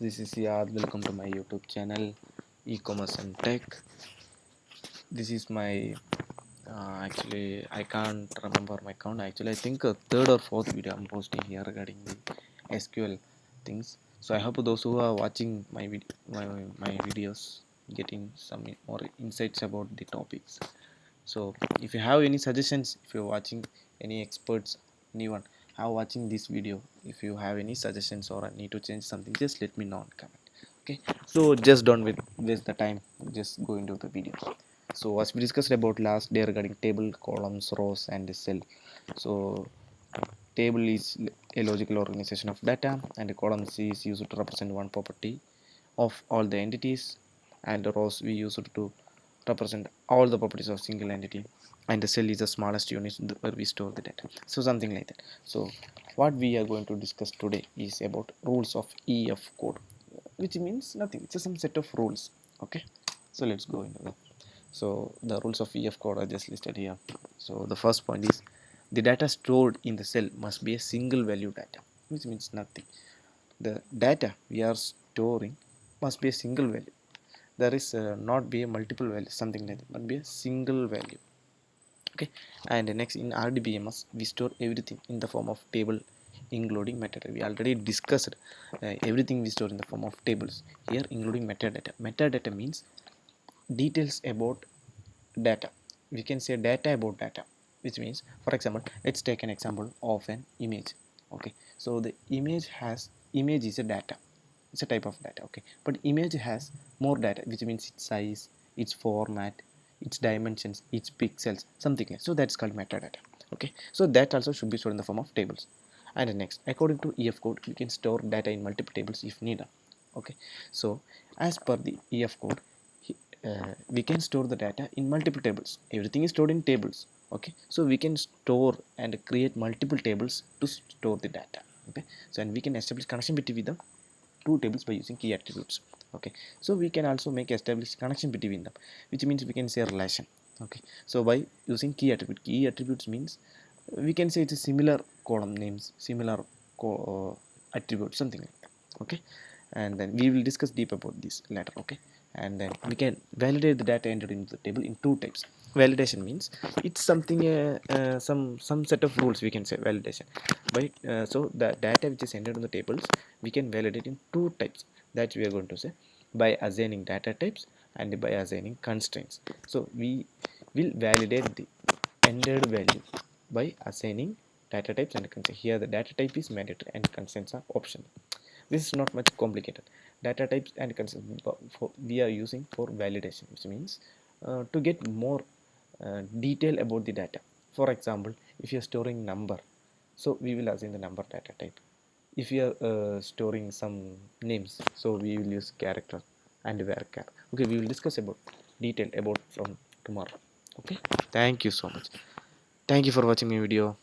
This is Yad. Welcome to my YouTube channel, E-commerce and Tech. This is my actually I can't remember my count. Actually, I think third or fourth video I'm posting here regarding the SQL things. So I hope those who are watching my videos getting some more insights about the topics. So if you have any suggestions, if you're watching any experts, anyone have watching this video, if you have any suggestions or need to change something, just let me know in comment. Okay, so just don't waste the time, just go into the video. So as we discussed about last day regarding table, columns, rows and the cell. So table is a logical organization of data, and the columns is used to represent one property of all the entities, and the rows we use it to represent all the properties of single entity, and the cell is the smallest unit where we store the data. So something like that. So what we are going to discuss today is about rules of EF code, which means nothing, it's some set of rules. Okay, so let's go into that. So the rules of EF code are just listed here. So the first point is the data stored in the cell must be a single value data, which means nothing. The data we are storing must be a single value. There is not be a multiple value, something like that, but be a single value. Okay, and next in RDBMS we store everything in the form of table including metadata. We already discussed everything we store in the form of tables. Here including metadata. Metadata means details about data. We can say data about data, which means, for example, let's take an example of an image. Okay, so the image is a data, it's a type of data. Okay, but image has more data, which means its size, its format, its dimensions, its pixels, something like so. That's called metadata. Okay, so that also should be stored in the form of tables. And next, according to EF code, we can store data in multiple tables if needed. Okay, so as per the EF code, we can store the data in multiple tables. Everything is stored in tables. Okay, so we can store and create multiple tables to store the data. Okay, so and we can establish connection between them two tables by using key attributes. Okay, so we can also make establish connection between them, which means we can say relation. Okay, so by using key attributes means we can say it's a similar column names, similar attributes, something like that. Okay, and then we will discuss deep about this later. Okay, and then we can validate the data entered into the table in two types. Validation means it's something some set of rules, we can say validation. But so the data which is entered in the tables we can validate in two types, that we are going to say by assigning data types and by assigning constraints. So we will validate the entered value by assigning data types and constraints. Here the data type is mandatory and constraints are optional. This is not much complicated. Data types and constraints we are using for validation, which means to get more detail about the data. For example, if you are storing number, so we will assign the number data type. If you are storing some names, so we will use character and varchar. Okay, we will discuss about detail about from tomorrow. Okay, thank you so much. Thank you for watching my video.